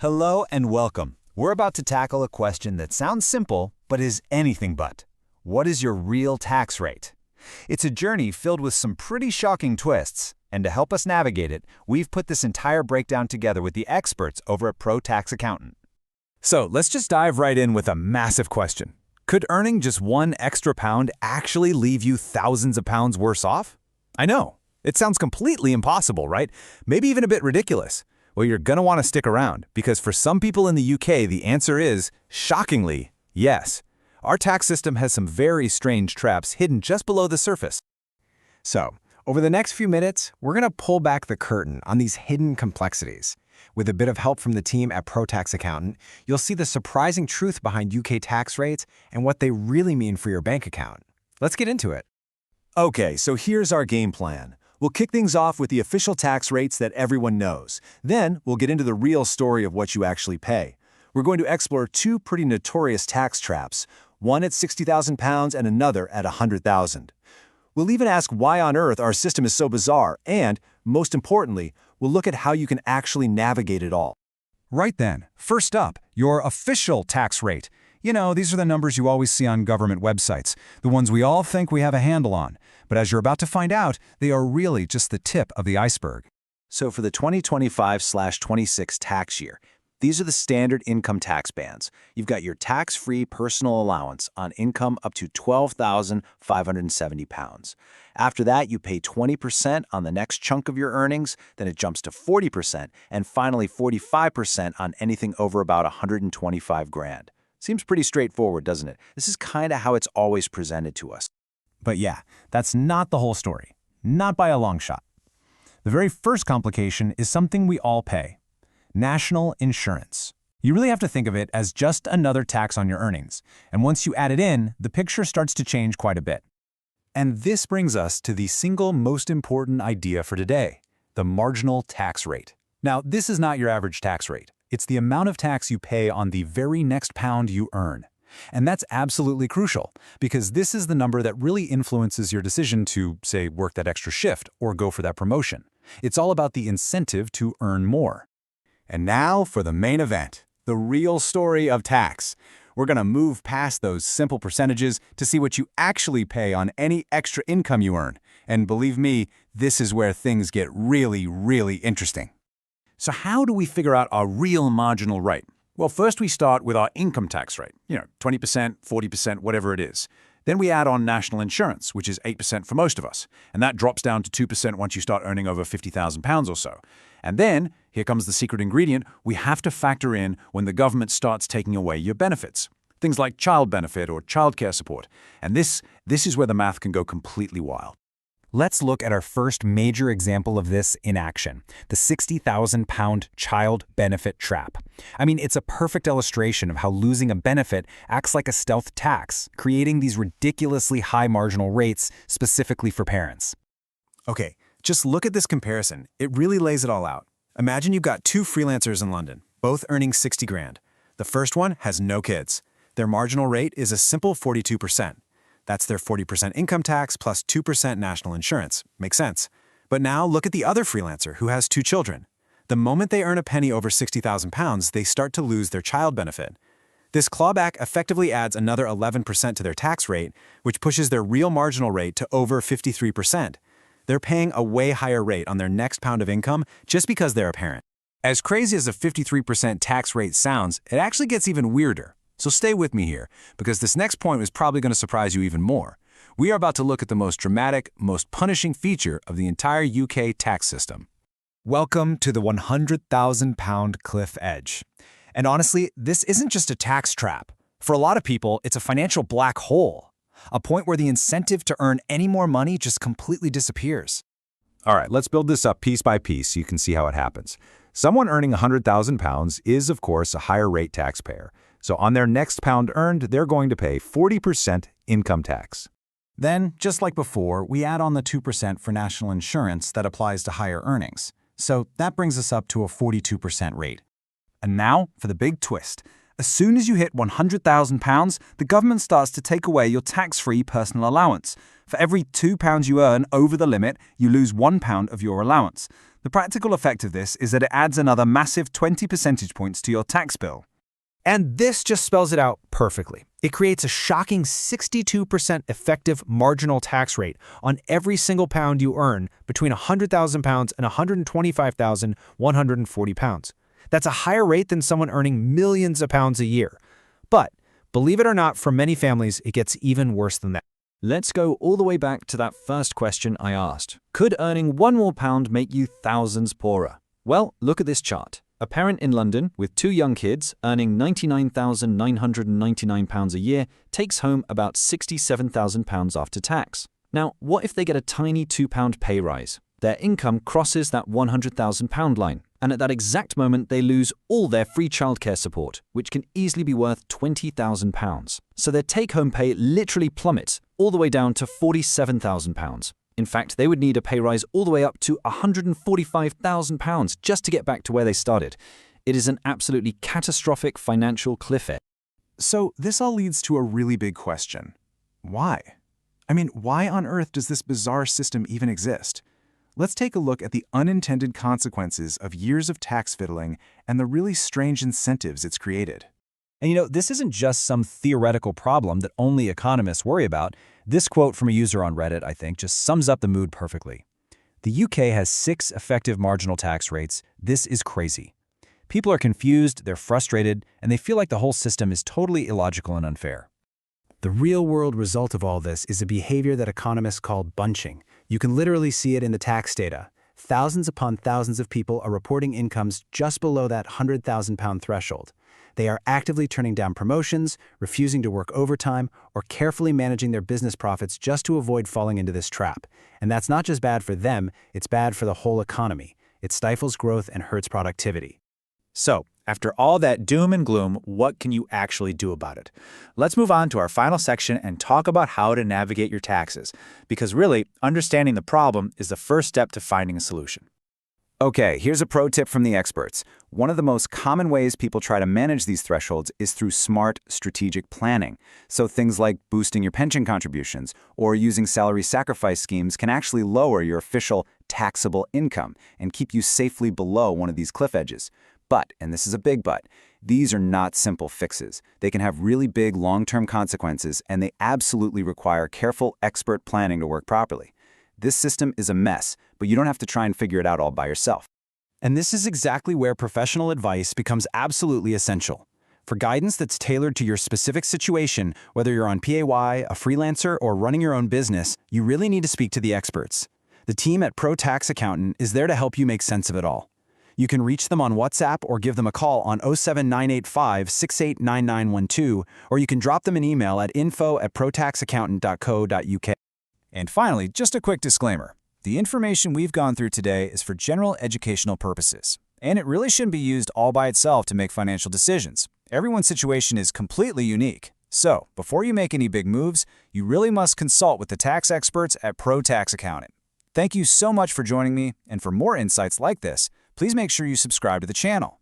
Hello and welcome. We're about to tackle a question that sounds simple, but is anything but. What is your real tax rate? It's a journey filled with some pretty shocking twists, and to help us navigate it, we've put this entire breakdown together with the experts over at Pro Tax Accountant. So let's just dive right in with a massive question. Could earning just one extra pound actually leave you thousands of pounds worse off? I know, it sounds completely impossible, right? Maybe even a bit ridiculous. Well, you're going to want to stick around, because for some people in the UK, the answer is, shockingly, yes. Our tax system has some very strange traps hidden just below the surface. So, over the next few minutes, we're going to pull back the curtain on these hidden complexities. With a bit of help from the team at Pro Tax Accountant, you'll see the surprising truth behind UK tax rates and what they really mean for your bank account. Let's get into it. Okay, so here's our game plan. We'll kick things off with the official tax rates that everyone knows. Then, we'll get into the real story of what you actually pay. We're going to explore two pretty notorious tax traps, one at £60,000 and another at £100,000. We'll even ask why on earth our system is so bizarre, and, most importantly, we'll look at how you can actually navigate it all. Right then, first up, your official tax rate. You know, these are the numbers you always see on government websites, the ones we all think we have a handle on. But as you're about to find out, they are really just the tip of the iceberg. So for the 2025/26 tax year, these are the standard income tax bands. You've got your tax-free personal allowance on income up to £12,570. After that, you pay 20% on the next chunk of your earnings, then it jumps to 40%, and finally 45% on anything over about $125,000. Seems pretty straightforward, doesn't it? This is kind of how it's always presented to us. But yeah, that's not the whole story. Not by a long shot. The very first complication is something we all pay. National insurance. You really have to think of it as just another tax on your earnings. And once you add it in, the picture starts to change quite a bit. And this brings us to the single most important idea for today, the marginal tax rate. Now, this is not your average tax rate. It's the amount of tax you pay on the very next pound you earn. And that's absolutely crucial, because this is the number that really influences your decision to, say, work that extra shift or go for that promotion. It's all about the incentive to earn more. And now for the main event, the real story of tax. We're going to move past those simple percentages to see what you actually pay on any extra income you earn. And believe me, this is where things get really, really interesting. So how do we figure out our real marginal rate? Well, first we start with our income tax rate, 20%, 40%, whatever it is. Then we add on national insurance, which is 8% for most of us, and that drops down to 2% once you start earning over £50,000 or so. And then, here comes the secret ingredient, we have to factor in when the government starts taking away your benefits. Things like child benefit or childcare support. And this is where the math can go completely wild. Let's look at our first major example of this in action, the £60,000 child benefit trap. I mean, it's a perfect illustration of how losing a benefit acts like a stealth tax, creating these ridiculously high marginal rates specifically for parents. Okay, just look at this comparison. It really lays it all out. Imagine you've got two freelancers in London, both earning 60 grand. The first one has no kids. Their marginal rate is a simple 42%. That's their 40% income tax plus 2% national insurance. Makes sense. But now look at the other freelancer who has two children. The moment they earn a penny over £60,000, they start to lose their child benefit. This clawback effectively adds another 11% to their tax rate, which pushes their real marginal rate to over 53%. They're paying a way higher rate on their next pound of income just because they're a parent. As crazy as a 53% tax rate sounds, it actually gets even weirder. So stay with me here, because this next point is probably going to surprise you even more. We are about to look at the most dramatic, most punishing feature of the entire UK tax system. Welcome to the £100,000 cliff edge. And honestly, this isn't just a tax trap. For a lot of people, it's a financial black hole, a point where the incentive to earn any more money just completely disappears. All right, let's build this up piece by piece so you can see how it happens. Someone earning £100,000 is, of course, a higher rate taxpayer. So on their next pound earned, they're going to pay 40% income tax. Then, just like before, we add on the 2% for national insurance that applies to higher earnings. So that brings us up to a 42% rate. And now for the big twist. As soon as you hit £100,000, the government starts to take away your tax-free personal allowance. For every £2 you earn over the limit, you lose £1 of your allowance. The practical effect of this is that it adds another massive 20 percentage points to your tax bill. And this just spells it out perfectly. It creates a shocking 62% effective marginal tax rate on every single pound you earn between £100,000 and £125,140. That's a higher rate than someone earning millions of pounds a year. But believe it or not, for many families, it gets even worse than that. Let's go all the way back to that first question I asked. Could earning one more pound make you thousands poorer? Well, look at this chart. A parent in London with 2 young kids earning £99,999 a year takes home about £67,000 after tax. Now, what if they get a tiny £2 pay rise? Their income crosses that £100,000 line, and at that exact moment they lose all their free childcare support, which can easily be worth £20,000. So their take-home pay literally plummets all the way down to £47,000. In fact, they would need a pay rise all the way up to £145,000 just to get back to where they started. It is an absolutely catastrophic financial cliff edge. So this all leads to a really big question. Why? I mean, why on earth does this bizarre system even exist? Let's take a look at the unintended consequences of years of tax fiddling and the really strange incentives it's created. And this isn't just some theoretical problem that only economists worry about. This quote from a user on Reddit, I think, just sums up the mood perfectly. The UK has 6 effective marginal tax rates. This is crazy. People are confused, they're frustrated, and they feel like the whole system is totally illogical and unfair. The real-world result of all this is a behavior that economists call bunching. You can literally see it in the tax data. Thousands upon thousands of people are reporting incomes just below that £100,000 threshold. They are actively turning down promotions, refusing to work overtime, or carefully managing their business profits just to avoid falling into this trap. And that's not just bad for them, it's bad for the whole economy. It stifles growth and hurts productivity. So, after all that doom and gloom, what can you actually do about it? Let's move on to our final section and talk about how to navigate your taxes, because really, understanding the problem is the first step to finding a solution. Okay, here's a pro tip from the experts. One of the most common ways people try to manage these thresholds is through smart, strategic planning. So things like boosting your pension contributions or using salary sacrifice schemes can actually lower your official taxable income and keep you safely below one of these cliff edges. But, and this is a big but, these are not simple fixes. They can have really big long-term consequences, and they absolutely require careful expert planning to work properly. This system is a mess, but you don't have to try and figure it out all by yourself. And this is exactly where professional advice becomes absolutely essential. For guidance that's tailored to your specific situation, whether you're on PAY, a freelancer, or running your own business, you really need to speak to the experts. The team at Pro Tax Accountant is there to help you make sense of it all. You can reach them on WhatsApp or give them a call on 07985 689912, or you can drop them an email at info@protaxaccountant.co.uk. And finally, just a quick disclaimer. The information we've gone through today is for general educational purposes, and it really shouldn't be used all by itself to make financial decisions. Everyone's situation is completely unique. So, before you make any big moves, you really must consult with the tax experts at Pro Tax Accountant. Thank you so much for joining me, and for more insights like this, please make sure you subscribe to the channel.